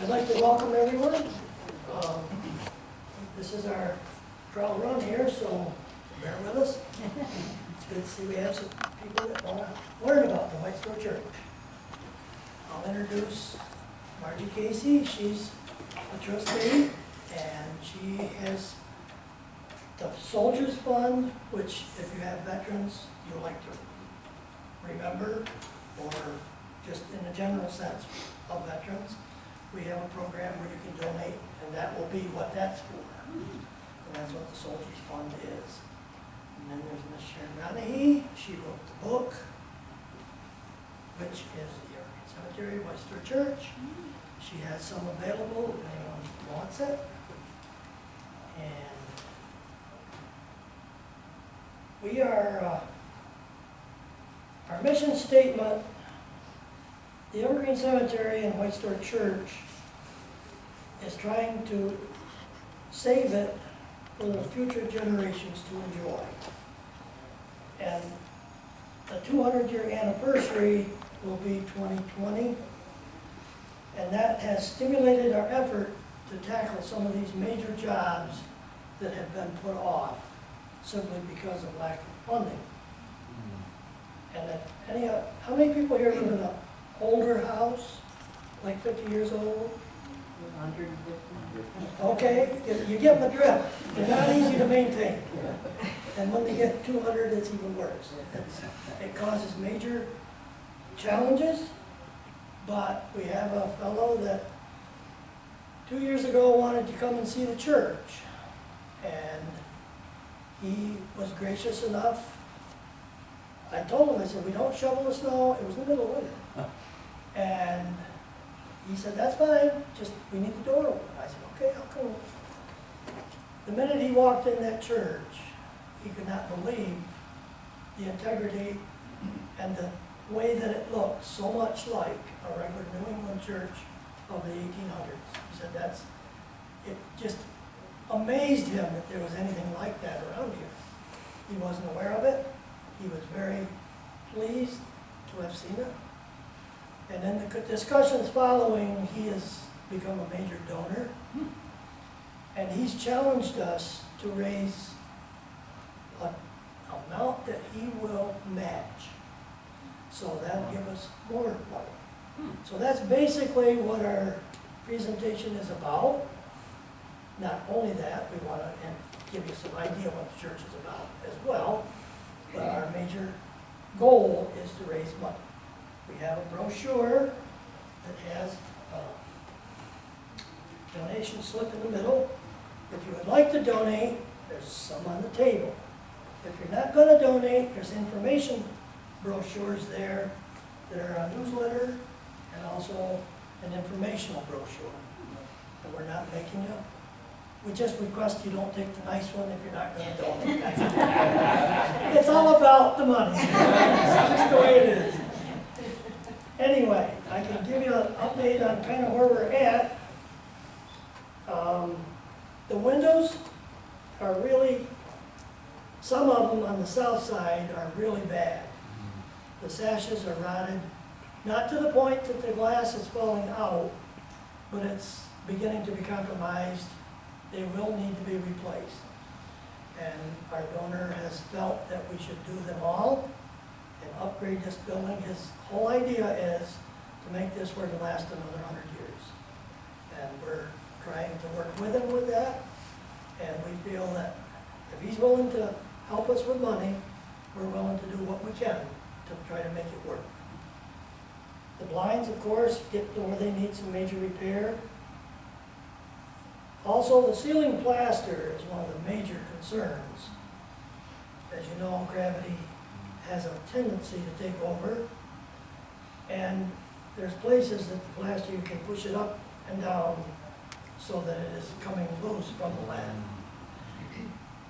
I'd like to welcome everyone. This is our trial run here, so bear with us. It's good to see we have some people that want to learn about the White Store Church. I'll introduce Margie Casey. She's a trustee, and she has the Soldiers Fund, which if you have veterans you like to remember, or just in the general sense of veterans, we have a program where you can donate, and that will be what that's for. And that's what the Soldiers Fund is. And then there's Miss Sharon Donahue. She wrote the book, which is the Evergreen Cemetery, White Store Church. She has some available if anyone wants it. And we are, our mission statement, the Evergreen Cemetery and White Store Church is trying to save it for the future generations to enjoy. And the 200-year anniversary will be 2020, and that has stimulated our effort to tackle some of these major jobs that have been put off simply because of lack of funding. And how many people here live in an older house, like 50 years old? 150. Okay, you get the drift. They're not easy to maintain. And when they get 200, it's even worse. It causes major challenges, but we have a fellow that 2 years ago wanted to come and see the church. And he was gracious enough. I told him, I said, we don't shovel the snow. It was the middle of winter. And he said, that's fine, just we need the door open. I said, okay, I'll come over. The minute he walked in that church, he could not believe the integrity and the way that it looked so much like a regular New England church of the 1800s. He said it just amazed him that there was anything like that around here. He wasn't aware of it. He was very pleased to have seen it. And in the discussions following, he has become a major donor. And he's challenged us to raise an amount that he will match. So that'll give us more money. So that's basically what our presentation is about. Not only that, we want to give you some idea what the church is about as well. But our major goal is to raise money. We have a brochure that has a donation slip in the middle. If you would like to donate, there's some on the table. If you're not going to donate, there's information brochures there that are a newsletter and also an informational brochure. And we're not making you. We just request you don't take the nice one if you're not going to donate. That's it. It's all about the money. It's just the way it is. Anyway, I can give you an update on kind of where we're at. The windows are really, some of them on the south side are really bad. The sashes are rotted, not to the point that the glass is falling out, but it's beginning to be compromised. They will need to be replaced. And our donor has felt that we should do them all and upgrade this building. His whole idea is to make this where to last another 100 years. And we're trying to work with him with that. And we feel that if he's willing to help us with money, we're willing to do what we can to try to make it work. The blinds, of course, get to where they need some major repair. Also, the ceiling plaster is one of the major concerns. As you know, gravity has a tendency to take over, and there's places that the plaster, you can push it up and down so that it is coming loose from the land.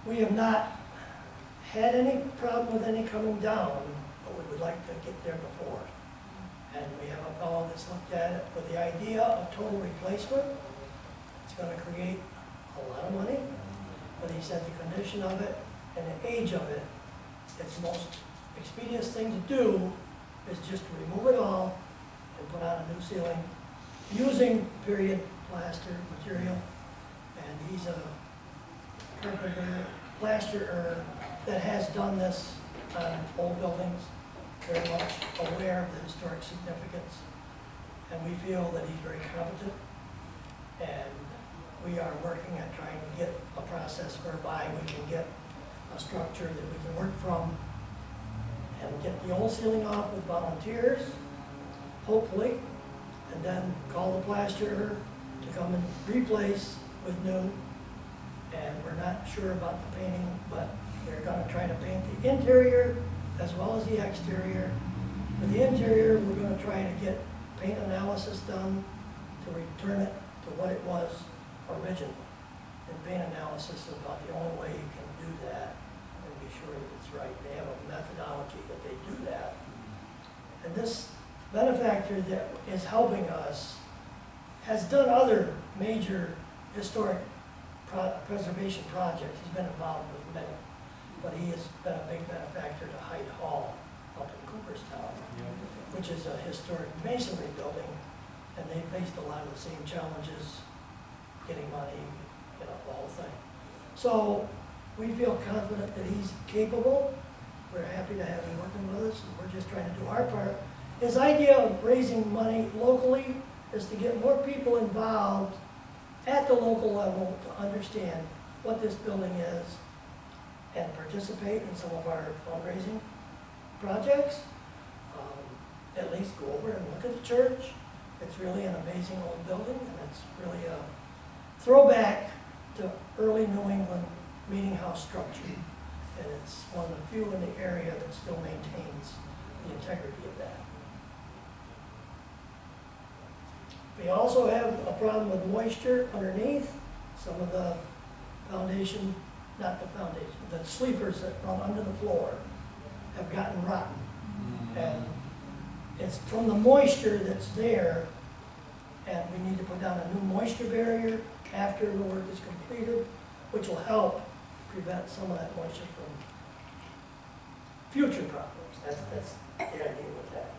We have not had any problem with any coming down, but we would like to get there before. And we have a fellow that's looked at it with the idea of total replacement. It's going to create a lot of money, but he said the condition of it and the age of it, it's the most expedient thing to do is just to remove it all and put on a new ceiling using period plaster material, and he's a carpenter, plasterer that has done this on old buildings, very much aware of the historic significance, and we feel that he's very competent, and we are working at trying to get a process whereby we can get a structure that we can work from and get the old ceiling off with volunteers, hopefully, and then call the plasterer to come and replace with new. And we're not sure about the painting, but they're gonna try to paint the interior as well as the exterior. For the interior, we're gonna try to get paint analysis done to return it to what it was originally. And paint analysis is about the only way you can do that and be sure that it's right. They have a methodology that they do that. And this benefactor that is helping us has done other major historic preservation projects. He's been involved with many, but he has been a big benefactor to Hyde Hall up in Cooperstown, which is a historic masonry building, and they faced a lot of the same challenges, getting money, you know, the whole thing. So we feel confident that he's capable. We're happy to have him working with us, and we're just trying to do our part. His idea of raising money locally is to get more people involved at the local level to understand what this building is and participate in some of our fundraising projects. At least go over and look at the church. It's really an amazing old building, and it's really a throwback to early New England meeting house structure. And it's one of the few in the area that still maintains the integrity of that. We also have a problem with moisture underneath. Some of the foundation, not the foundation, the sleepers that run under the floor have gotten rotten. And it's from the moisture that's there, and we need to put down a new moisture barrier after the work is completed, which will help prevent some of that moisture from future problems. That's the idea with that.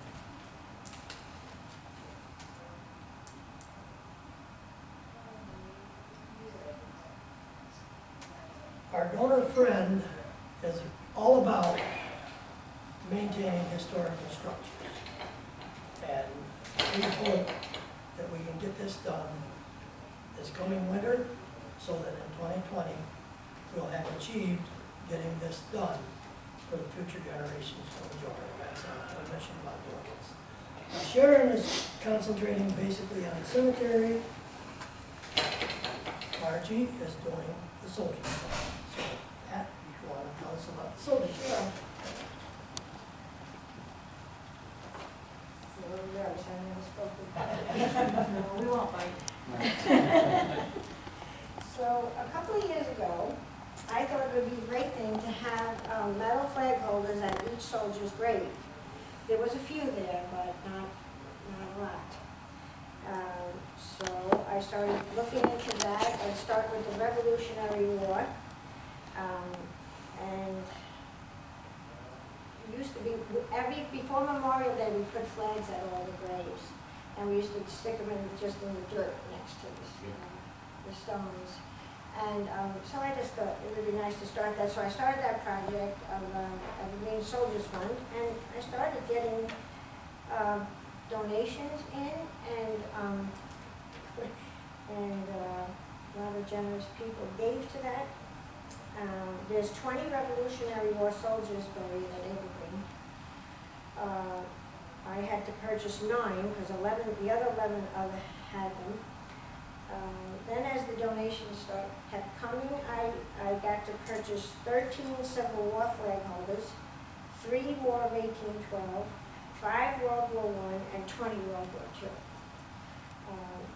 Our donor friend is all about maintaining historical structures. And we hope that we can get this done this coming winter, so that in 2020, we'll have achieved getting this done for the future generations to enjoy. That's our mission about doing this. Now, Sharon is concentrating basically on the cemetery. Margie is doing the soldiers. So, Pat, if you want to tell us about the soldiers. Yeah. No, we won't fight. So, a couple of years ago, I thought it would be a great thing to have metal flag holders at each soldier's grave. There was a few there, but not a lot. So I started looking into that. I'd start with the Revolutionary War. And it used to be, before Memorial Day, we put flags at all the graves. And we used to stick them just in the dirt next to the stones. And so I just thought it would be nice to start that. So I started that project of Evergreen Soldiers Fund, and I started getting donations in, and a lot of generous people gave to that. There's 20 Revolutionary War soldiers buried at Evergreen. I had to purchase 9 because the other 11 had them. Then as the donations kept coming, I got to purchase 13 Civil War flag holders, 3 War of 1812, 5 World War I, and 20 World War II.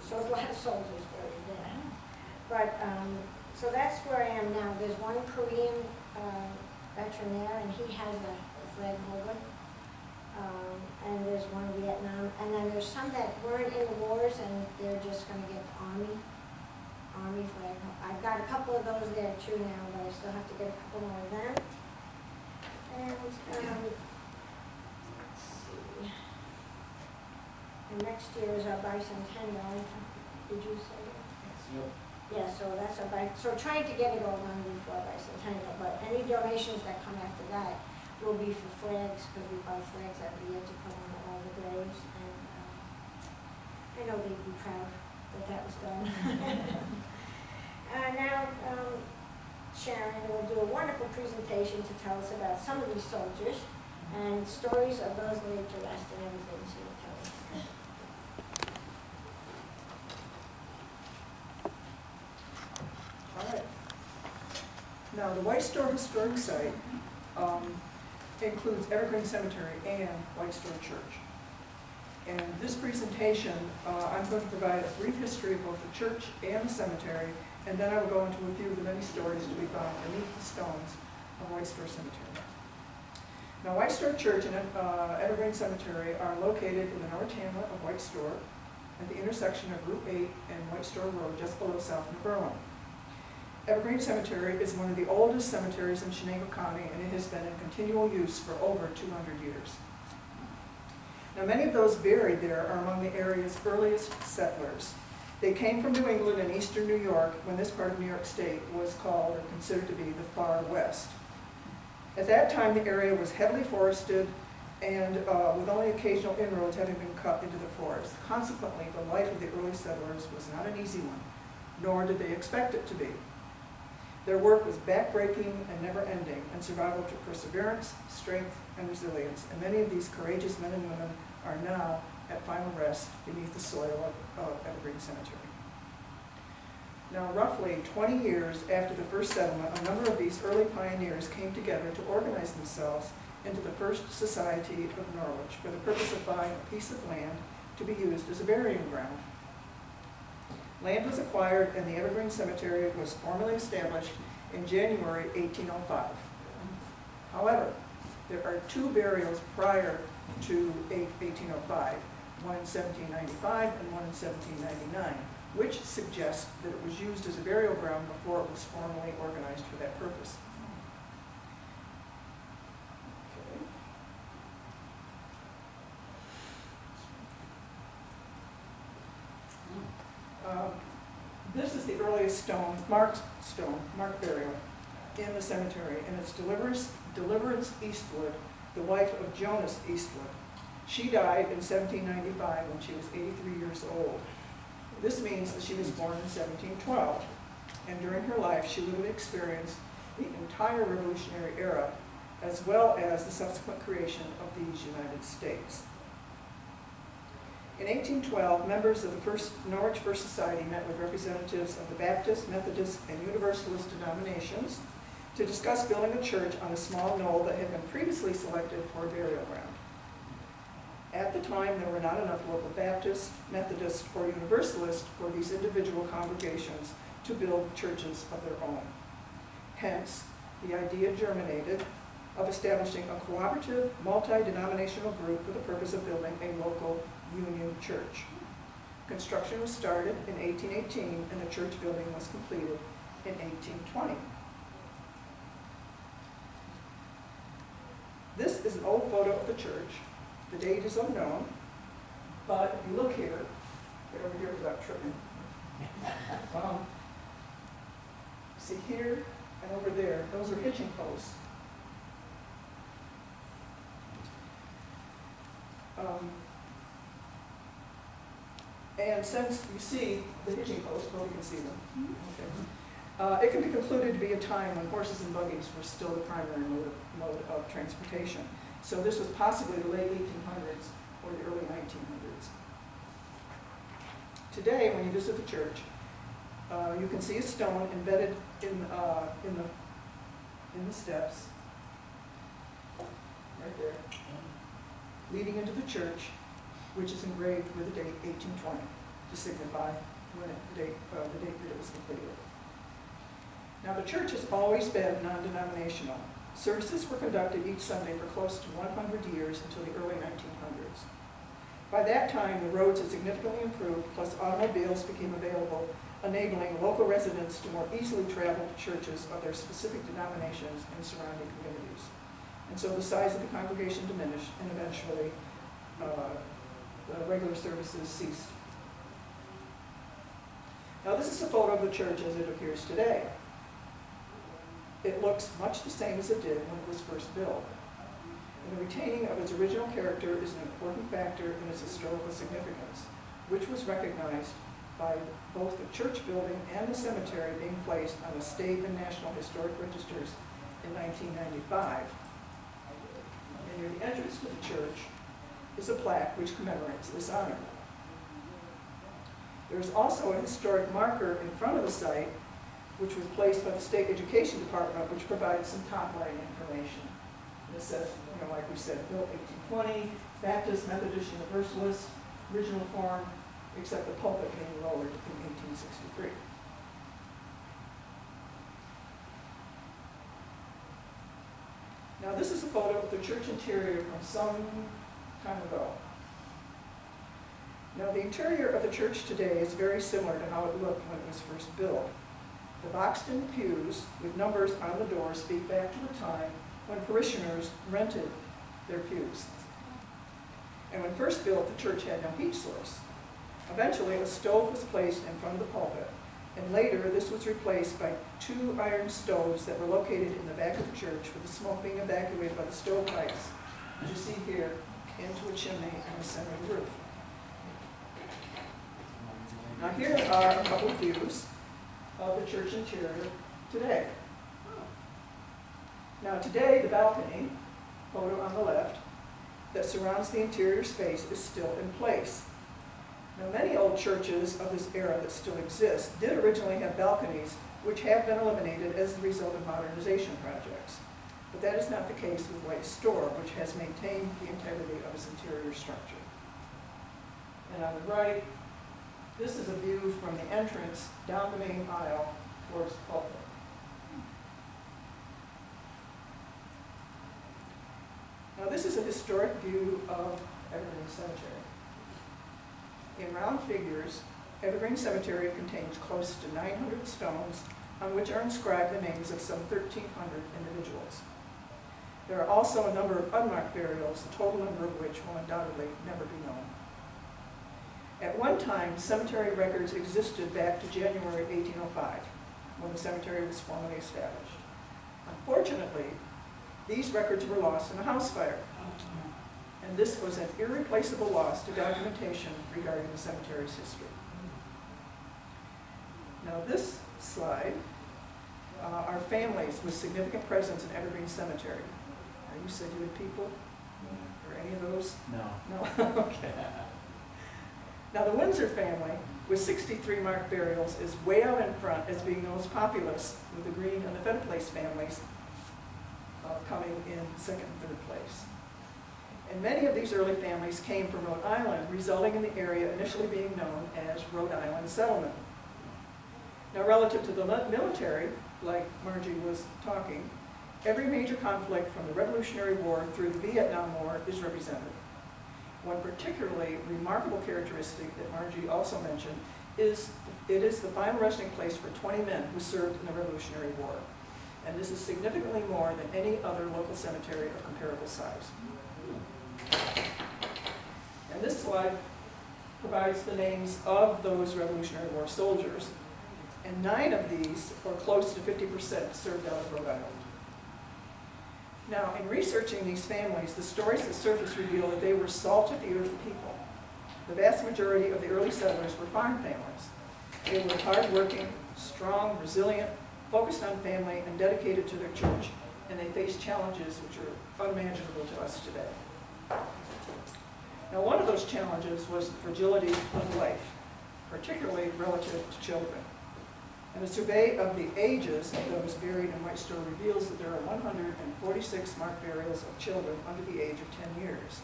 So a lot of soldiers buried there. But, so that's where I am now. There's one Korean veteran there, and he has a flag holder. And there's one in Vietnam. And then there's some that weren't in the wars, and they're just going to get Army flag. I've got a couple of those there too now, but I still have to get a couple more of them. And let's see. And next year is our bicentennial. Did you say that? Yep. Yeah, so that's so trying to get it all done before bicentennial, but any donations that come after that will be for flags, because we buy flags every year to put on all the graves, and I know they'd be proud that that was done. Now, Sharon will do a wonderful presentation to tell us about some of these soldiers and stories of those laid to rest and everything she will tell us. All right. Now, the White Store Historic Site includes Evergreen Cemetery and White Store Church. And this presentation, I'm going to provide a brief history of both the church and the cemetery, and then I will go into a few of the many stories to be found beneath the stones of White Store Cemetery. Now, White Store Church and Evergreen Cemetery are located in the Norwich hamlet of White Store at the intersection of Route 8 and White Store Road, just below South New Berlin. Evergreen Cemetery is one of the oldest cemeteries in Chenango County, and it has been in continual use for over 200 years. Now, many of those buried there are among the area's earliest settlers. They came from New England and eastern New York when this part of New York State was called or considered to be the Far West. At that time, the area was heavily forested and with only occasional inroads having been cut into the forest. Consequently, the life of the early settlers was not an easy one, nor did they expect it to be. Their work was backbreaking and never-ending, and survival took perseverance, strength, and resilience. And many of these courageous men and women are now at final rest beneath the soil of Evergreen Cemetery. Now, roughly 20 years after the first settlement, a number of these early pioneers came together to organize themselves into the First Society of Norwich for the purpose of buying a piece of land to be used as a burying ground. Land was acquired and the Evergreen Cemetery was formally established in January 1805. However, there are two burials prior to 1805, one in 1795 and one in 1799, which suggests that it was used as a burial ground before it was formally organized for that purpose. This is the earliest stone, marked burial in the cemetery, and it's Deliverance Eastwood, the wife of Jonas Eastwood. She died in 1795 when she was 83 years old. This means that she was born in 1712, and during her life she would have experienced the entire Revolutionary era, as well as the subsequent creation of these United States. In 1812, members of the Norwich First Society met with representatives of the Baptist, Methodist, and Universalist denominations to discuss building a church on a small knoll that had been previously selected for a burial ground. At the time, there were not enough local Baptists, Methodists, or Universalists for these individual congregations to build churches of their own. Hence, the idea germinated of establishing a cooperative, multi-denominational group for the purpose of building a local Union church. Construction was started in 1818 and the church building was completed in 1820. This is an old photo of the church. The date is unknown, but if you look here, get over here without tripping. See here and over there, those are hitching posts. And since you see the hitching posts, well, you can see them. Okay. It can be concluded to be a time when horses and buggies were still the primary mode of transportation. So this was possibly the late 1800s or the early 1900s. Today, when you visit the church, you can see a stone embedded in the steps, right there, leading into the church, which is engraved with the date 1820 to signify when the date that it was completed. Now, the church has always been non-denominational. Services were conducted each Sunday for close to 100 years until the early 1900s. By that time, the roads had significantly improved, plus automobiles became available, enabling local residents to more easily travel to churches of their specific denominations and surrounding communities. And so the size of the congregation diminished, and eventually the regular services ceased. Now this is a photo of the church as it appears today. It looks much the same as it did when it was first built. And the retaining of its original character is an important factor in its historical significance, which was recognized by both the church building and the cemetery being placed on the state and national historic registers in 1995. And near the entrance to the church is a plaque which commemorates this honor. There is also a historic marker in front of the site, which was placed by the State Education Department, which provides some top-line information. And it says, like we said, built 1820, Baptist, Methodist, Universalist, original form, except the pulpit being lowered in 1863. Now this is a photo of the church interior from some time ago. Now the interior of the church today is very similar to how it looked when it was first built. The boxed-in pews with numbers on the door speak back to the time when parishioners rented their pews. And when first built, the church had no heat source. Eventually, a stove was placed in front of the pulpit, and later this was replaced by 2 iron stoves that were located in the back of the church, with the smoke being evacuated by the stovepipes, as you see here, into a chimney in the center of the roof. Now here are a couple of views of the church interior today. Now today, the balcony, photo on the left, that surrounds the interior space is still in place. Now many old churches of this era that still exist did originally have balconies, which have been eliminated as the result of modernization projects. But that is not the case with White Store, which has maintained the integrity of its interior structure. And on the right, this is a view from the entrance down the main aisle towards the pulpit. Now this is a historic view of Evergreen Cemetery. In round figures, Evergreen Cemetery contains close to 900 stones on which are inscribed the names of some 1,300 individuals. There are also a number of unmarked burials, the total number of which will undoubtedly never be known. At one time, cemetery records existed back to January 1805, when the cemetery was formally established. Unfortunately, these records were lost in a house fire, and this was an irreplaceable loss to documentation regarding the cemetery's history. Now this slide are families with significant presence in Evergreen Cemetery. Now you said you had people, or any of those? No. No? Okay. Now the Windsor family, with 63 marked burials, is way out in front as being the most populous, with the Green and the Feta Place families coming in second and third place. And many of these early families came from Rhode Island, resulting in the area initially being known as Rhode Island Settlement. Now relative to the military, like Margie was talking, every major conflict from the Revolutionary War through the Vietnam War is represented. One particularly remarkable characteristic that Margie also mentioned is it is the final resting place for 20 men who served in the Revolutionary War. And this is significantly more than any other local cemetery of comparable size. And this slide provides the names of those Revolutionary War soldiers. And 9 of these, or close to 50%, served out of Rhode Island. Now, in researching these families, the stories that surface reveal that they were salt of the earth people. The vast majority of the early settlers were farm families. They were hardworking, strong, resilient, focused on family, and dedicated to their church. And they faced challenges which are unimaginable to us today. Now, one of those challenges was the fragility of life, particularly relative to children. And a survey of the ages of those buried in White Store reveals that there are 146 marked burials of children under the age of 10 years.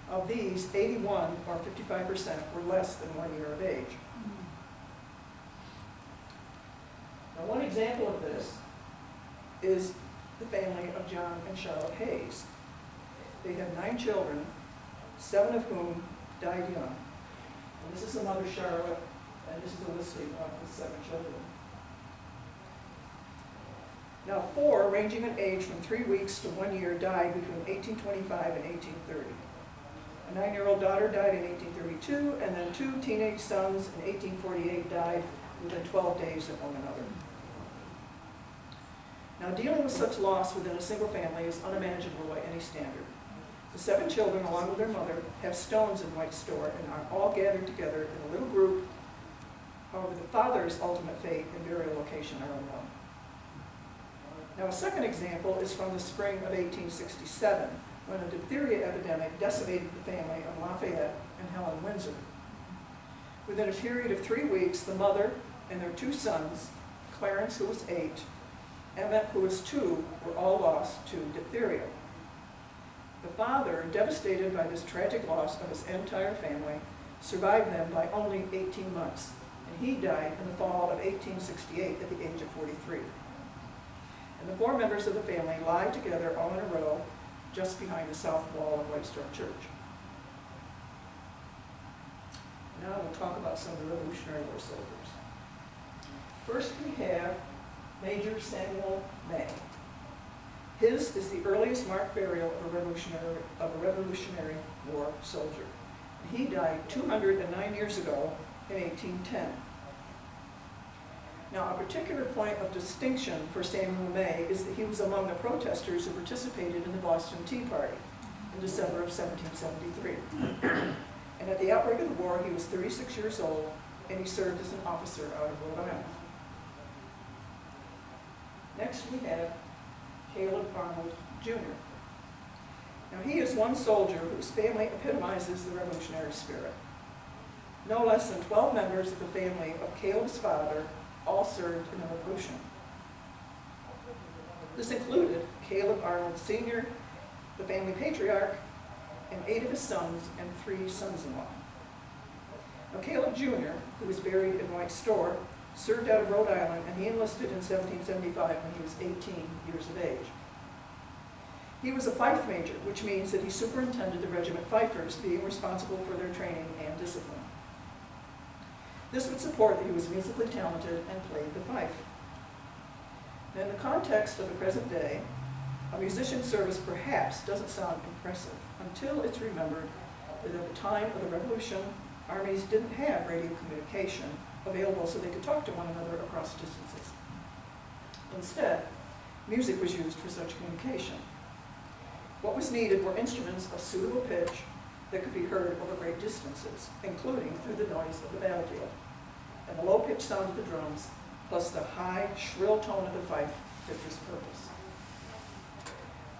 Of these, 81, or 55%, were less than 1 year of age. Now, one example of this is the family of John and Charlotte Hayes. They had 9 children, 7 of whom died young. And this is the mother, Charlotte, and this is a listing of the 7 children. Now 4, ranging in age from 3 weeks to 1 year, died between 1825 and 1830. A 9-year-old daughter died in 1832, and then 2 teenage sons in 1848 died within 12 days of one another. Now, dealing with such loss within a single family is unimaginable by any standard. The 7 children, along with their mother, have stones in White's store and are all gathered together in a little group. However, the father's ultimate fate and burial location are unknown. Now, a second example is from the spring of 1867, when a diphtheria epidemic decimated the family of Lafayette and Helen Windsor. Within a period of 3 weeks, the mother and their 2 sons, Clarence, who was 8, Emmett, who was 2, were all lost to diphtheria. The father, devastated by this tragic loss of his entire family, survived them by only 18 months, and he died in the fall of 1868 at the age of 43. And the 4 members of the family lie together all in a row just behind the south wall of Rochester Church. Now we'll talk about some of the Revolutionary War soldiers. First we have Major Samuel May. His is the earliest marked burial of a Revolutionary War soldier. He died 209 years ago in 1810. Now, a particular point of distinction for Samuel May is that he was among the protesters who participated in the Boston Tea Party in December of 1773. And at the outbreak of the war, he was 36 years old, and he served as an officer out of Rhode Island. Next, we have Caleb Arnold, Jr. Now, he is one soldier whose family epitomizes the revolutionary spirit. No less than 12 members of the family of Caleb's father all served in the Revolution. This included Caleb Arnold Sr., the family patriarch, and 8 of his sons and 3 sons-in-law. Now, Caleb Jr., who was buried in White's store, served out of Rhode Island, and he enlisted in 1775 when he was 18 years of age. He was a fife major, which means that he superintended the regiment fifers, being responsible for their training and discipline. This would support that he was musically talented and played the fife. Now, in the context of the present day, a musician's service perhaps doesn't sound impressive until it's remembered that at the time of the Revolution, armies didn't have radio communication available so they could talk to one another across distances. Instead, music was used for such communication. What was needed were instruments of suitable pitch that could be heard over great distances, including through the noise of the battlefield. And the low-pitched sound of the drums, plus the high, shrill tone of the fife, fit this purpose.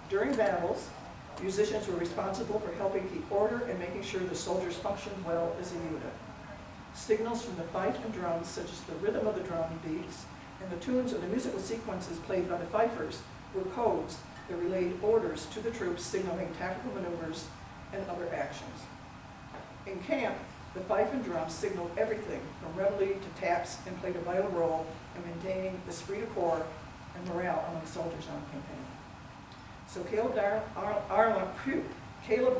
During battles, musicians were responsible for helping keep order and making sure the soldiers functioned well as a unit. Signals from the fife and drums, such as the rhythm of the drum beats and the tunes of the musical sequences played by the fifers, were codes that relayed orders to the troops, signaling tactical maneuvers and other actions. In camp, the fife and drums signaled everything from reveille to taps and played a vital role in maintaining the esprit de corps and morale among soldiers on campaign. So Caleb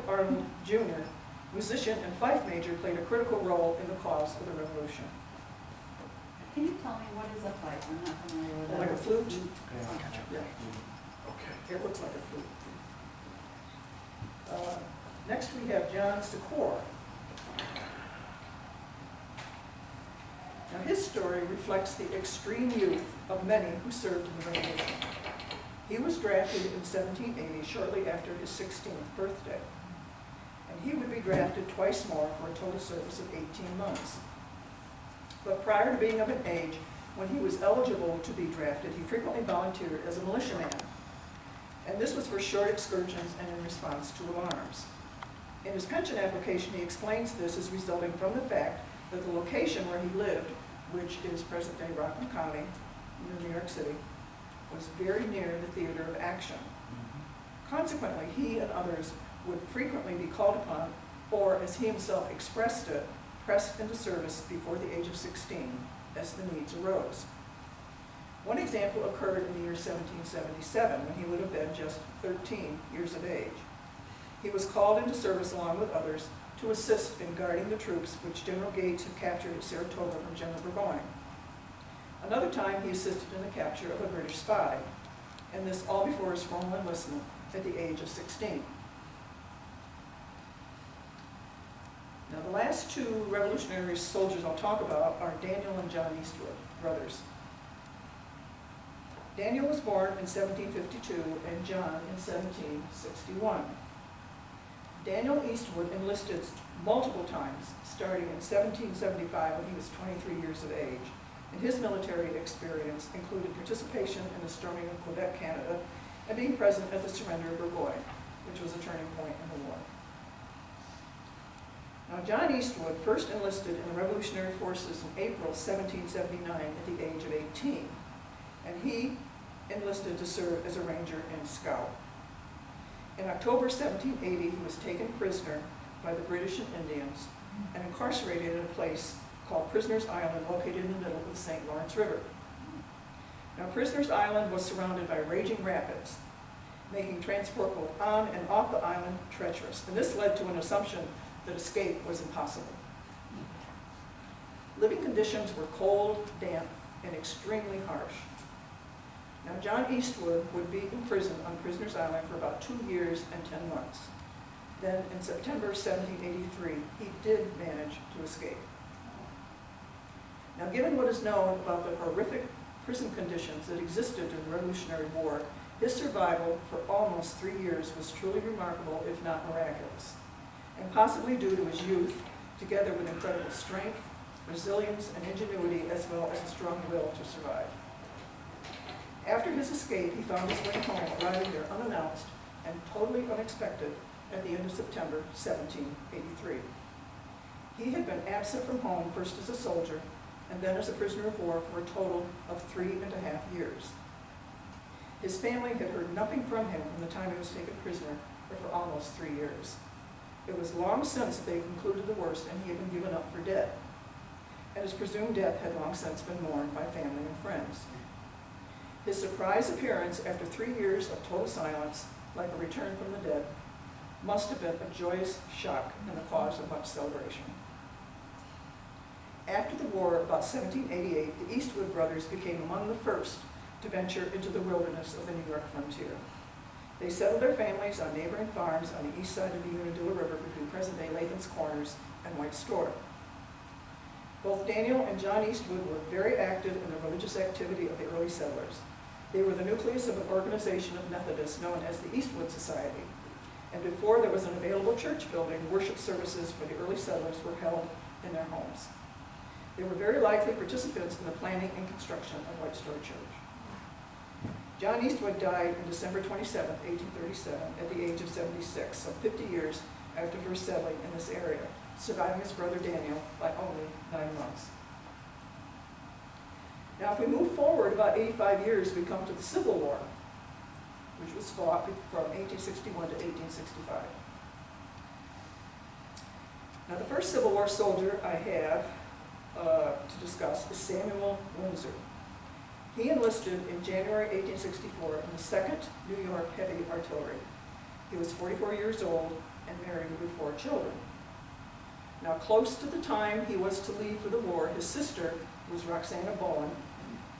Arnold Jr., musician and fife major, played a critical role in the cause of the Revolution. Can you tell me what is a fife? I'm not familiar with that. Like a flute? Yeah. Yeah, Okay. it looks like a flute. Next we have John Secor. Now, his story reflects the extreme youth of many who served in the Revolution. He was drafted in 1780, shortly after his 16th birthday. And he would be drafted twice more for a total service of 18 months. But prior to being of an age when he was eligible to be drafted, he frequently volunteered as a militiaman. And this was for short excursions and in response to alarms. In his pension application, he explains this as resulting from the fact that the location where he lived, which is present-day Rockland County, near New York City, was very near the theater of action. Consequently, he and others would frequently be called upon, or as he himself expressed it, pressed into service before the age of 16 as the needs arose. One example occurred in the year 1777, when he would have been just 13 years of age. He was called into service along with others to assist in guarding the troops which General Gates had captured at Saratoga from General Burgoyne. Another time he assisted in the capture of a British spy, and this all before his formal enlistment at the age of 16. Now, the last two Revolutionary soldiers I'll talk about are Daniel and John Eastwood, brothers. Daniel was born in 1752 and John in 1761. Daniel Eastwood enlisted multiple times, starting in 1775 when he was 23 years of age. And his military experience included participation in the storming of Quebec, Canada, and being present at the surrender of Burgoyne, which was a turning point in the war. Now, John Eastwood first enlisted in the Revolutionary Forces in April 1779 at the age of 18, and he enlisted to serve as a ranger and scout. In October 1780, he was taken prisoner by the British and Indians and incarcerated in a place called Prisoner's Island, located in the middle of the St. Lawrence River. Now, Prisoner's Island was surrounded by raging rapids, making transport both on and off the island treacherous, and this led to an assumption that escape was impossible. Living conditions were cold, damp, and extremely harsh. Now, John Eastwood would be imprisoned on Prisoner's Island for about 2 years and 10 months. Then, in September 1783, he did manage to escape. Now, given what is known about the horrific prison conditions that existed during the Revolutionary War, his survival for almost 3 years was truly remarkable, if not miraculous, and possibly due to his youth, together with incredible strength, resilience, and ingenuity, as well as a strong will to survive. After his escape, he found his way home, arriving there unannounced and totally unexpected at the end of September 1783. He had been absent from home first as a soldier and then as a prisoner of war for a total of 3.5 years. His family had heard nothing from him from the time he was taken prisoner, or for almost 3 years. It was long since that they concluded the worst, and he had been given up for dead. And his presumed death had long since been mourned by family and friends. His surprise appearance after 3 years of total silence, like a return from the dead, must have been a joyous shock and the cause of much celebration. After the war, about 1788, the Eastwood brothers became among the first to venture into the wilderness of the New York frontier. They settled their families on neighboring farms on the east side of the Unadilla River between present-day Lathan's Corners and White Store. Both Daniel and John Eastwood were very active in the religious activity of the early settlers. They were the nucleus of an organization of Methodists known as the Eastwood Society. And before there was an available church building, worship services for the early settlers were held in their homes. They were very likely participants in the planning and construction of White Store Church. John Eastwood died on December 27, 1837, at the age of 76, so 50 years after first settling in this area, surviving his brother Daniel by only 9 months. Now, if we move forward about 85 years, we come to the Civil War, which was fought from 1861 to 1865. Now, the first Civil War soldier I have to discuss is Samuel Windsor. He enlisted in January 1864 in the 2nd New York Heavy Artillery. He was 44 years old and married with 4 children. Now, close to the time he was to leave for the war, his sister was Roxana Bowen,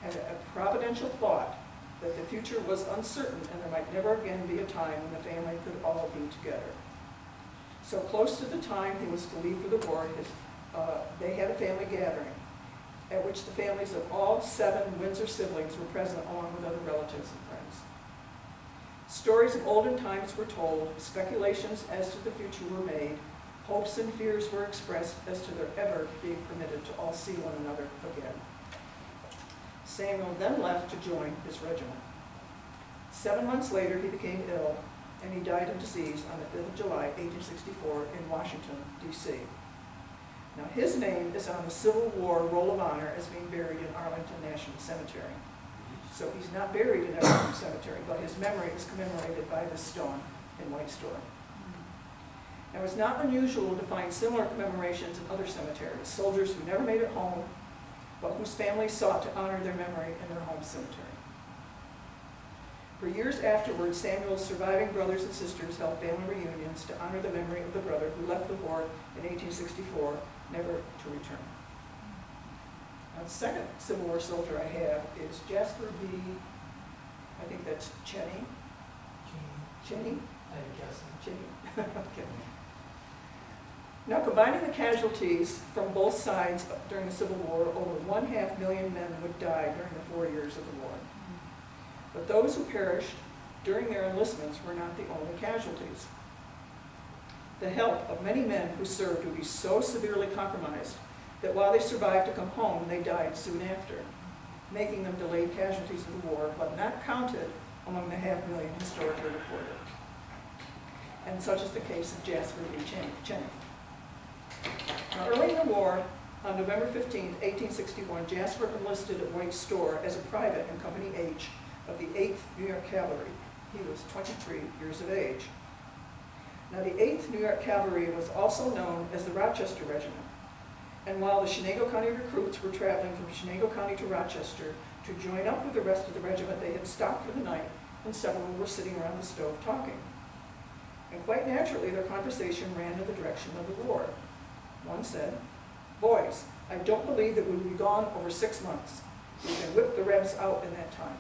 had a providential thought that the future was uncertain and there might never again be a time when the family could all be together. So close to the time he was to leave for the war, they had a family gathering at which the families of all 7 Windsor siblings were present along with other relatives and friends. Stories of olden times were told, speculations as to the future were made, hopes and fears were expressed as to their ever being permitted to all see one another again. Samuel then left to join his regiment. 7 months later, he became ill, and he died of disease on the 5th of July, 1864, in Washington, D.C. Now, his name is on the Civil War Roll of Honor as being buried in Arlington National Cemetery. So he's not buried in Evergreen Cemetery, but his memory is commemorated by this stone in White Store. Now, it's not unusual to find similar commemorations in other cemeteries, soldiers who never made it home, but whose families sought to honor their memory in their home cemetery. For years afterwards, Samuel's surviving brothers and sisters held family reunions to honor the memory of the brother who left the war in 1864, never to return. Now, the second Civil War soldier I have is Jasper B. I think that's Cheney. Cheney? I guess. Cheney. Okay. Now, combining the casualties from both sides during the Civil War, over 1/2 million men would die during the 4 years of the war. But those who perished during their enlistments were not the only casualties. The health of many men who served would be so severely compromised that while they survived to come home, they died soon after, making them delayed casualties of the war, but not counted among the 1/2 million historically reported. And such is the case of Jasper B. Cheney. Now, early in the war, on November 15, 1861, Jasper enlisted at White's store as a private in Company H of the 8th New York Cavalry. He was 23 years of age. Now, the 8th New York Cavalry was also known as the Rochester Regiment. And while the Chenango County recruits were traveling from Chenango County to Rochester to join up with the rest of the regiment, they had stopped for the night, and several were sitting around the stove talking. And quite naturally, their conversation ran in the direction of the war. One said, "Boys, I don't believe that we'll be gone over 6 months. We can whip the Rebs out in that time."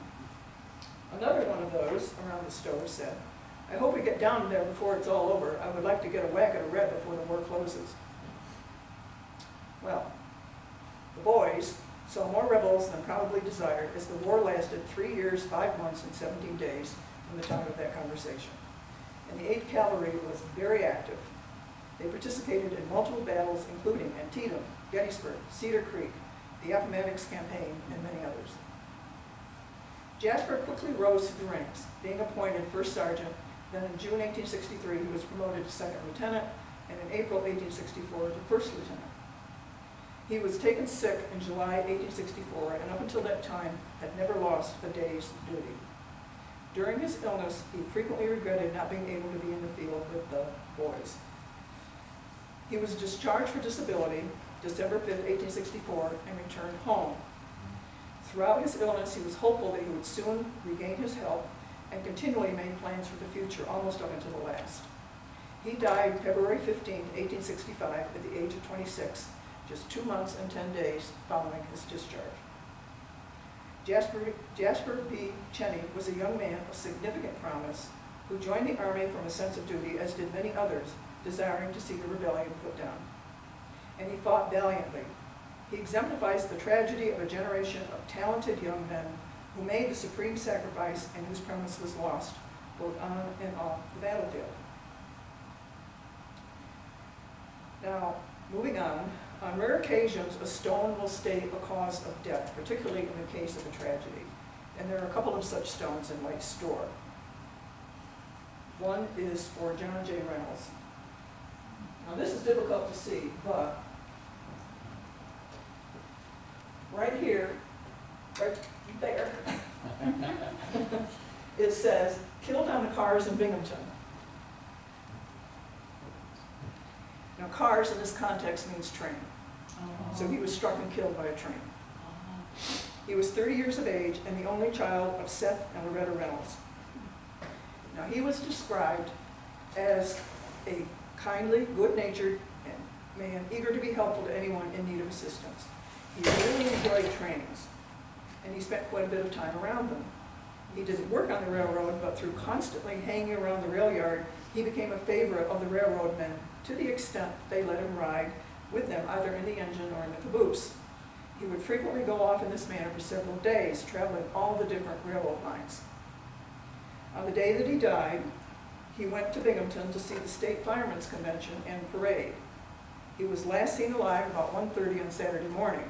Another one of those around the stove said, "I hope we get down there before it's all over. I would like to get a whack at a Reb before the war closes." Well, the boys saw more rebels than probably desired as the war lasted 3 years, 5 months, and 17 days from the time of that conversation. And the 8th Cavalry was very active. They participated in multiple battles, including Antietam, Gettysburg, Cedar Creek, the Appomattox Campaign, and many others. Jasper quickly rose through the ranks, being appointed first sergeant. Then in June 1863, he was promoted to second lieutenant, and in April 1864 to first lieutenant. He was taken sick in July 1864, and up until that time had never lost a day's duty. During his illness, he frequently regretted not being able to be in the field with the boys. He was discharged for disability December 5, 1864, and returned home. Throughout his illness, he was hopeful that he would soon regain his health and continually made plans for the future, almost up until the last. He died February 15, 1865, at the age of 26, just 2 months and 10 days following his discharge. Jasper B. Cheney was a young man of significant promise who joined the Army from a sense of duty, as did many others, desiring to see the rebellion put down. And he fought valiantly. He exemplifies the tragedy of a generation of talented young men who made the supreme sacrifice and whose promise was lost, both on and off the battlefield. Now, moving on rare occasions, a stone will state a cause of death, particularly in the case of a tragedy. And there are a couple of such stones in White's store. One is for John J. Reynolds. Now, this is difficult to see, but right here, right there, it says, "Killed on the cars in Binghamton." Now, cars in this context means train. So he was struck and killed by a train. He was 30 years of age and the only child of Seth and Loretta Reynolds. Now, he was described as a kindly, good-natured man, eager to be helpful to anyone in need of assistance. He really enjoyed trains, and he spent quite a bit of time around them. He didn't work on the railroad, but through constantly hanging around the rail yard, he became a favorite of the railroad men, to the extent they let him ride with them either in the engine or in the caboose. He would frequently go off in this manner for several days, traveling all the different railroad lines. On the day that he died, he went to Binghamton to see the State Firemen's Convention and parade. He was last seen alive about 1:30 on Saturday morning.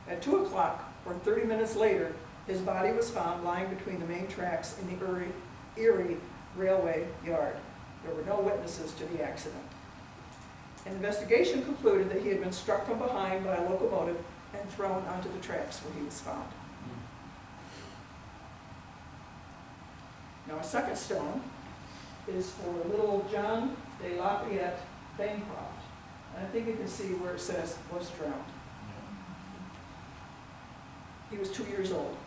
At 2 o'clock, or 30 minutes later, his body was found lying between the main tracks in the Erie Railway Yard. There were no witnesses to the accident. An investigation concluded that he had been struck from behind by a locomotive and thrown onto the tracks where he was found. Now, a second stone is for little John de Lafayette Bancroft. And I think you can see where it says was drowned. He was 2 years old.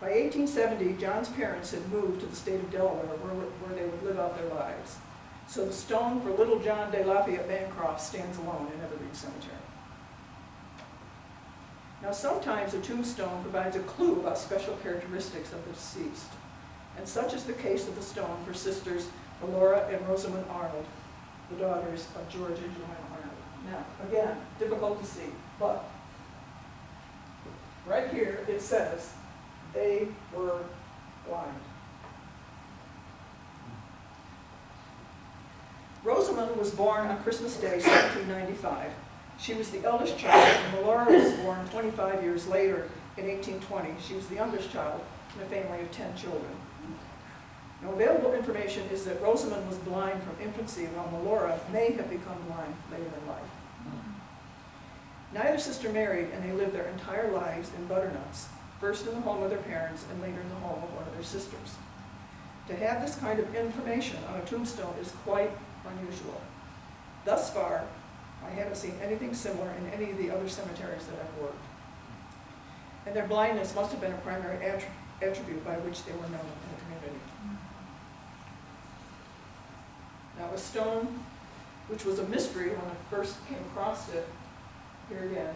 By 1870, John's parents had moved to the state of Delaware where they would live out their lives. So the stone for little John de Lafayette Bancroft stands alone in Evergreen Cemetery. Now, sometimes a tombstone provides a clue about special characteristics of the deceased, and such is the case of the stone for sisters Laura and Rosamond Arnold. the daughters of George and Joanna Arnold. Now, again, difficult to see, but right here it says they were blind. Rosamond was born on Christmas Day, 1795. She was the eldest child, and Melora was born 25 years later in 1820. She was the youngest child in a family of 10 children. Now, available information is that Rosamond was blind from infancy, while Melora may have become blind later in life. Neither sister married, and they lived their entire lives in Butternuts, first in the home of their parents and later in the home of one of their sisters. To have this kind of information on a tombstone is quite unusual. Thus far, I haven't seen anything similar in any of the other cemeteries that I've worked. And their blindness must have been a primary attribute by which they were known in the community. Now, a stone, which was a mystery when I first came across it, here again,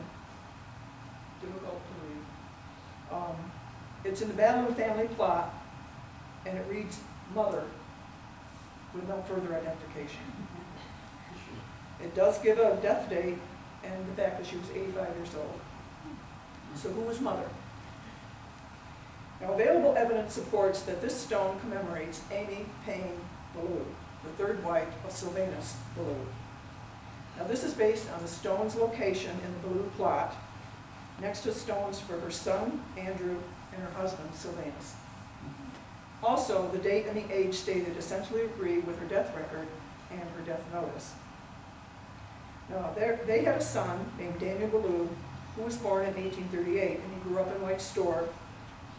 difficult to read. It's in the Battle family plot, and it reads Mother, with no further identification. It does give a death date and the fact that she was 85 years old. So who was Mother? Now, available evidence supports that this stone commemorates Amy Payne Ballou, the third wife of Sylvanus Ballou. Now, this is based on the stone's location in the Ballou plot, next to stones for her son, Andrew, and her husband, Sylvanus. Also, the date and the age stated essentially agree with her death record and her death notice. Now, they had a son named Daniel Ballou, who was born in 1838, and he grew up in White Store,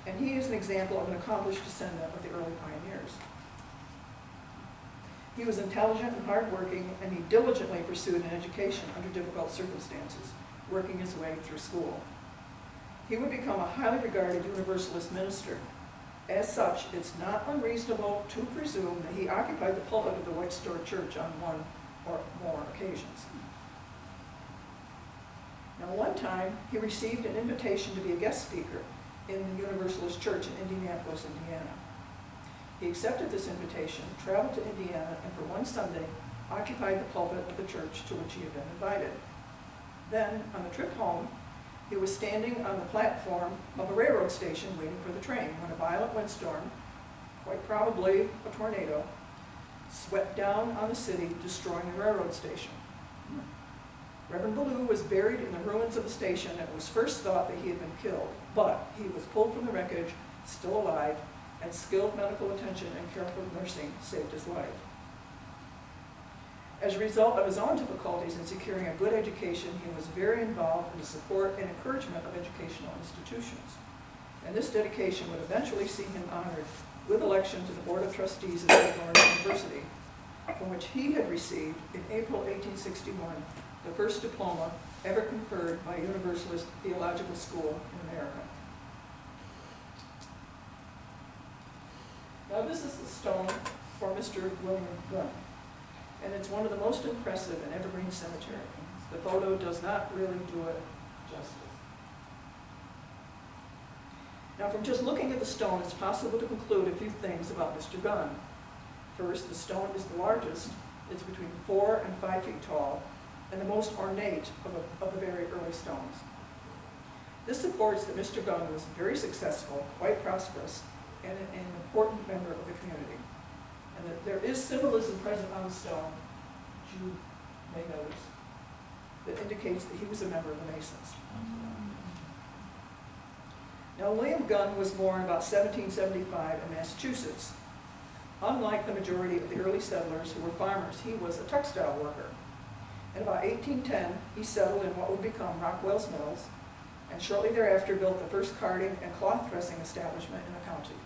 and he is an example of an accomplished descendant of the early pioneers. He was intelligent and hardworking, and he diligently pursued an education under difficult circumstances, working his way through school. He would become a highly regarded Universalist minister. As such, it's not unreasonable to presume that he occupied the pulpit of the White Store Church on one or more occasions. Now, one time, he received an invitation to be a guest speaker in the Universalist Church in Indianapolis, Indiana. He accepted this invitation, traveled to Indiana, and for one Sunday, occupied the pulpit of the church to which he had been invited. Then, on the trip home, he was standing on the platform of a railroad station waiting for the train when a violent windstorm, quite probably a tornado, swept down on the city, destroying the railroad station. Reverend Ballou was buried in the ruins of the station, and it was first thought that he had been killed, but he was pulled from the wreckage, still alive, and skilled medical attention and careful nursing saved his life. As a result of his own difficulties in securing a good education, he was very involved in the support and encouragement of educational institutions. And this dedication would eventually see him honored with election to the Board of Trustees of St. Lawrence University, from which he had received in April 1861 the first diploma ever conferred by a Universalist theological school in America. Now, this is the stone for Mr. William Gunn, and it's one of the most impressive in Evergreen Cemetery. The photo does not really do it justice. Now, from just looking at the stone, it's possible to conclude a few things about Mr. Gunn. First, the stone is the largest. It's between 4 and 5 feet tall, and the most ornate of the very early stones. This supports that Mr. Gunn was very successful, quite prosperous, and an important member of the community. And that there is symbolism present on the stone, which you may notice, that indicates that he was a member of the Masons. Now, William Gunn was born about 1775 in Massachusetts. Unlike the majority of the early settlers who were farmers, he was a textile worker. In about 1810, he settled in what would become Rockwell's Mills, and shortly thereafter built the first carding and cloth dressing establishment in the county.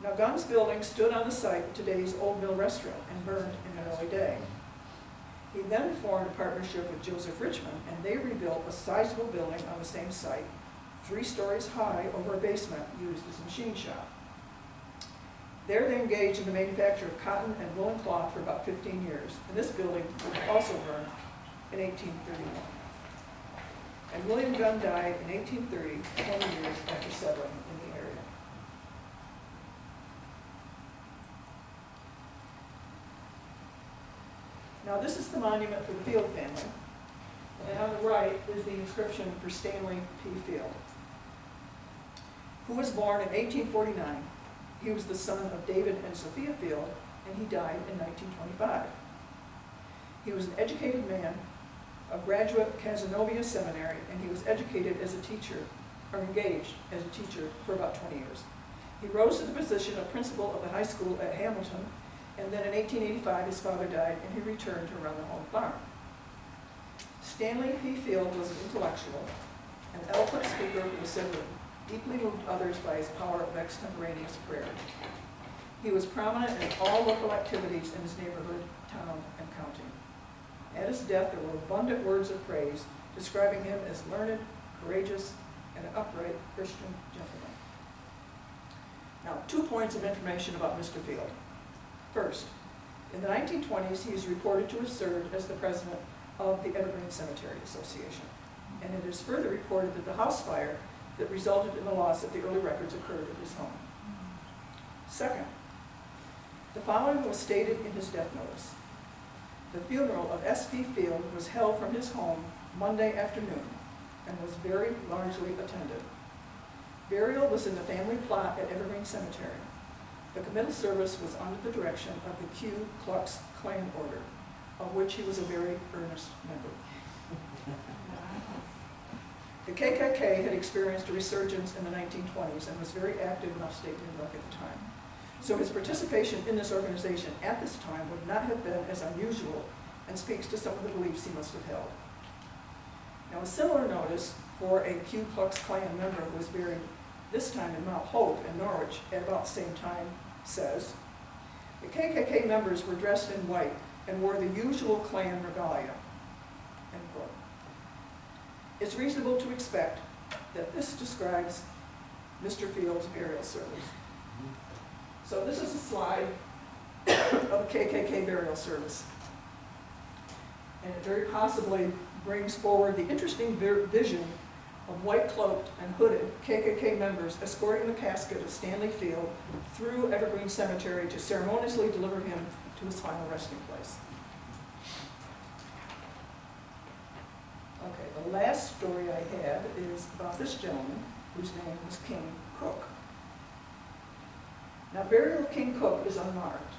Now, Gunn's building stood on the site of today's Old Mill Restaurant and burned in an early day. He then formed a partnership with Joseph Richmond, and they rebuilt a sizable building on the same site, 3 stories high over a basement used as a machine shop. There they engaged in the manufacture of cotton and woolen cloth for about 15 years, and this building was also burned in 1831. And William Gunn died in 1830, 20 years after settling in the area. Now, this is the monument for the Field family, and on the right is the inscription for Stanley P. Field, who was born in 1849. He was the son of David and Sophia Field, and he died in 1925. He was an educated man, a graduate of Casanova Seminary, and he was educated as a teacher, or engaged as a teacher for about 20 years. He rose to the position of principal of the high school at Hamilton, and then in 1885 his father died and he returned to run the home farm. Stanley P. Field was an intellectual, an eloquent speaker who was said to deeply moved others by his power of extemporaneous prayer. He was prominent in all local activities in his neighborhood, town, and county. At his death, there were abundant words of praise describing him as learned, courageous, and an upright Christian gentleman. Now, 2 points of information about Mr. Field. First, in the 1920s, he is reported to have served as the president of the Evergreen Cemetery Association. And it is further reported that the house fire that resulted in the loss of the early records occurred at his home. Second, the following was stated in his death notice. The funeral of S.P. Field was held from his home Monday afternoon and was very largely attended. Burial was in the family plot at Evergreen Cemetery. The committal service was under the direction of the Ku Klux Klan Order, of which he was a very earnest member. The KKK had experienced a resurgence in the 1920s and was very active in upstate New York at the time. So his participation in this organization at this time would not have been as unusual and speaks to some of the beliefs he must have held. Now, a similar notice for a Ku Klux Klan member who was buried this time in Mount Hope in Norwich at about the same time says, the KKK members were dressed in white and wore the usual Klan regalia, end quote. It's reasonable to expect that this describes Mr. Field's burial service. So this is a slide of a KKK burial service. And it very possibly brings forward the interesting vision of white-cloaked and hooded KKK members escorting the casket of Stanley Field through Evergreen Cemetery to ceremoniously deliver him to his final resting place. Okay, the last story I have is about this gentleman whose name was King Cook. Now, burial of King Cook is unmarked,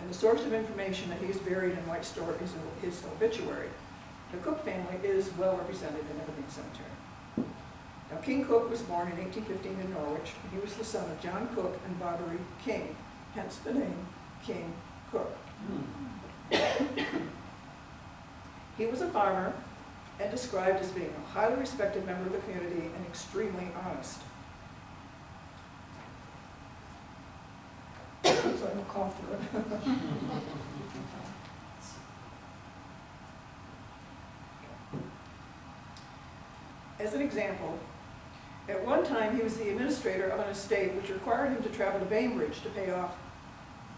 and the source of information that he is buried in White Store is his obituary. The Cook family is well represented in Evergreen Cemetery. Now, King Cook was born in 1815 in Norwich, and he was the son of John Cook and Barbary King, hence the name King Cook. He was a farmer and described as being a highly respected member of the community and extremely honest. So I don't cough through it. As an example, at one time he was the administrator of an estate which required him to travel to Bainbridge to pay off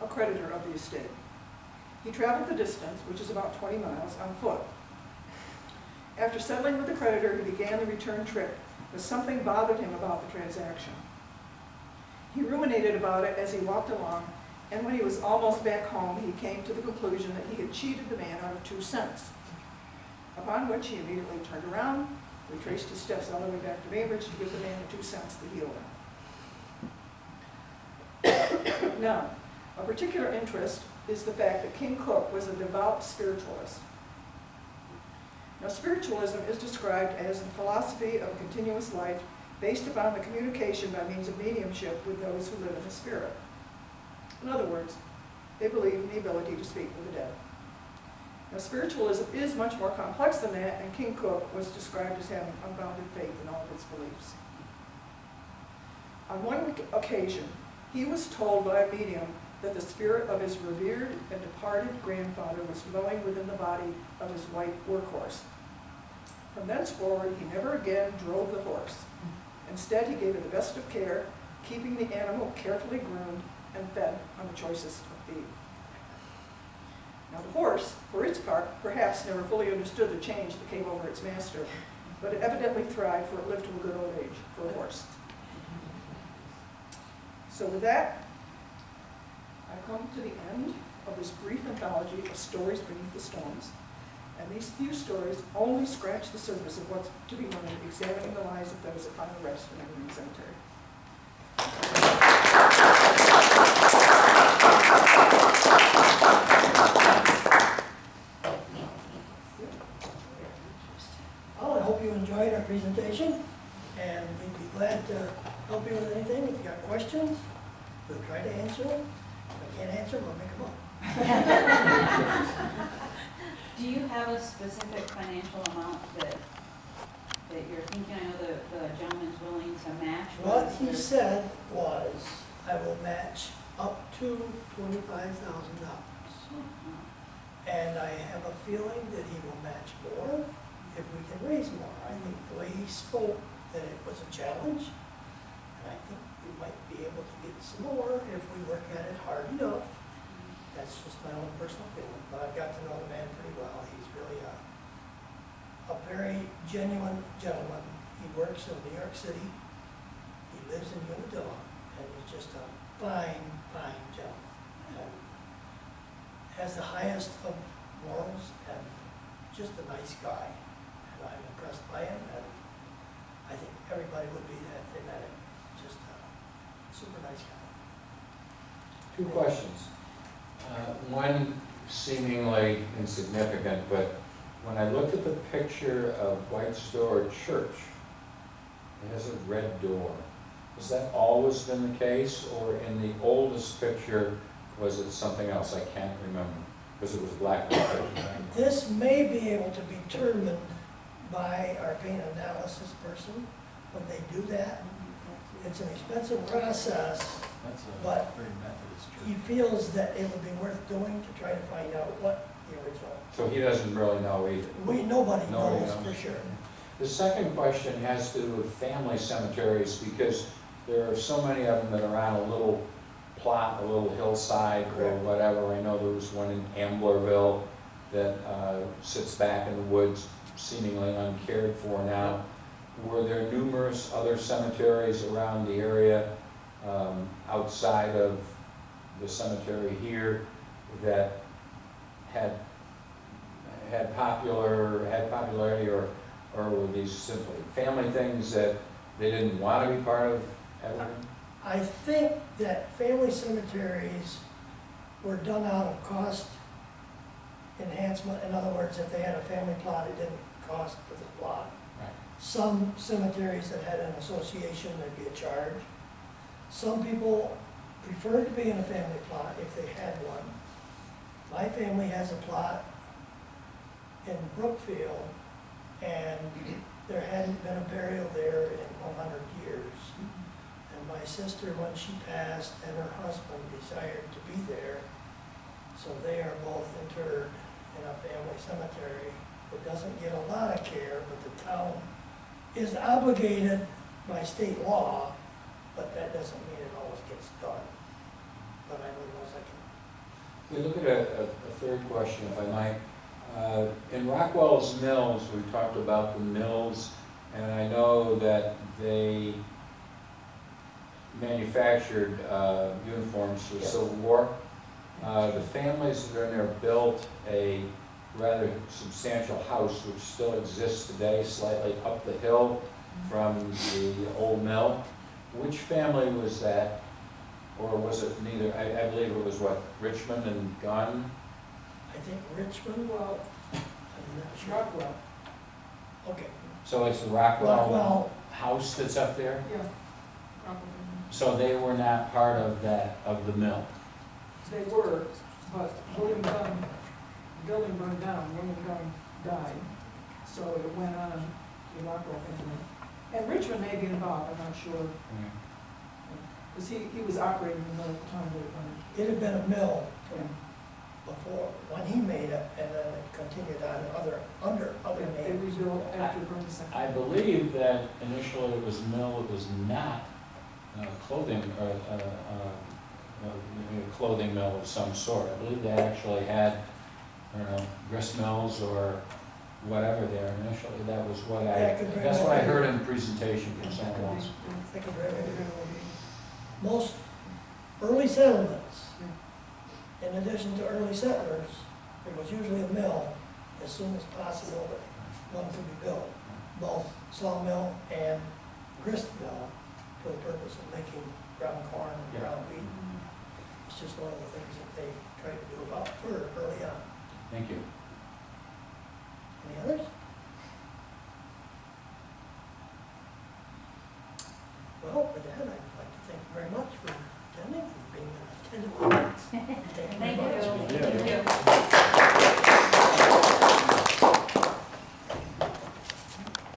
a creditor of the estate. He traveled the distance, which is about 20 miles, on foot. After settling with the creditor, he began the return trip, but something bothered him about the transaction. He ruminated about it as he walked along, and when he was almost back home, he came to the conclusion that he had cheated the man out of 2 cents, upon which he immediately turned around, retraced his steps all the way back to Bainbridge to give the man the 2 cents to heal him. Now, a particular interest is the fact that King Cook was a devout spiritualist. Now, spiritualism is described as the philosophy of a continuous life based upon the communication by means of mediumship with those who live in the spirit. In other words, they believe in the ability to speak with the dead. Now, spiritualism is much more complex than that, and King Cook was described as having unbounded faith in all of its beliefs. On one occasion, he was told by a medium that the spirit of his revered and departed grandfather was dwelling within the body of his white workhorse. From thenceforward, he never again drove the horse. Instead, he gave it the best of care, keeping the animal carefully groomed and fed on the choicest of feed. Now, the horse, for its part, perhaps never fully understood the change that came over its master, but it evidently thrived, for it lived to a good old age for a horse. So with that, I come to the end of this brief anthology of stories beneath the storms. And these few stories only scratch the surface of what's to be learned examining the lives of those that find rest in Evergreen Cemetery. Well, I hope you enjoyed our presentation, and we'd be glad to help you with anything. If you got questions, we'll try to answer them. If I can't answer them, I'll make them up. Do you have a specific financial amount that you're thinking? I know the gentleman's willing to match. What he said was, I will match up to $25,000. And I have a feeling that he will match more if we can raise more. I think the way he spoke, that it was a challenge, and I think we might be able to get some more if we work at it hard enough. That's just my own personal feeling, but I've got to know the man pretty well. He's really a very genuine gentleman. He works in New York City. He lives in Unadilla, and he's just a fine, fine gentleman. And has the highest of morals and just a nice guy. And I'm impressed by him, and I think everybody would be if they met him. Just a super nice guy. Two questions. One seemingly insignificant, but when I looked at the picture of White Stewart Church, it has a red door. Has that always been the case, or in the oldest picture, was it something else? I can't remember, because it was black and white. This may be able to be determined by our paint analysis person when they do that. It's an expensive process, but he feels that it would be worth doing to try to find out what the original. So he doesn't really know either. Nobody Nobody knows knows. for sure. The second question has to do with family cemeteries, because there are so many of them that are on a little plot, a little hillside or Correct. whatever. I know there was one in Amblerville that sits back in the woods, seemingly uncared for now. Were there numerous other cemeteries around the area outside of the cemetery here that had popularity, or were these simply family things that they didn't want to be part of Evergreen? I think that family cemeteries were done out of cost enhancement. In other words, if they had a family plot, it didn't cost for the plot. Right. Some cemeteries that had an association, there'd be a charge. Some people preferred to be in a family plot if they had one. My family has a plot in Brookfield, and there hadn't been a burial there in 100 years. And my sister, when she passed, and her husband desired to be there, so they are both interred in a family cemetery. It doesn't get a lot of care, but the town is obligated by state law, but that doesn't mean it always gets done. But I know those I can. We look at a third question, if I might. In Rockwell's Mills, we talked about the mills, and I know that they manufactured uniforms for the Civil War. The families that are in there built a rather substantial house, which still exists today, slightly up the hill from the old mill. Which family was that? Or was it neither? I believe it was what, Richmond and Gunn? I think Richmond, well, I'm not sure. Rockwell. Okay. So it's the Rockwell Rockwell, house that's up there? Yeah. Rockwell. So they were not part of that, of the mill? They were, but William Gunn, the building burned down, William Gunn died, so it went on the Rockwell family. And Richmond may be involved, I'm not sure, because he was operating the mill at the time that it burned. it had been a mill from before, when he made it, and then it continued on under other They names. rebuilt after it burned the second. I believe that initially it was a mill, it was not clothing, or a clothing mill of some sort. I believe they actually had, I don't know, grist mills or whatever there initially. That was what that's what I heard in the presentation from someone else. Think of most early settlements In addition to early settlers, there was usually a mill as soon as possible that one could be built, both sawmill and grist mill, for the purpose of making ground corn and ground wheat. It's just one of the things that they tried to do about for early on. Thank you. Any others? Well, with that, I'd like to thank you very much for attending and being an attentive audience. Thank you very Thank much. you. Thank you.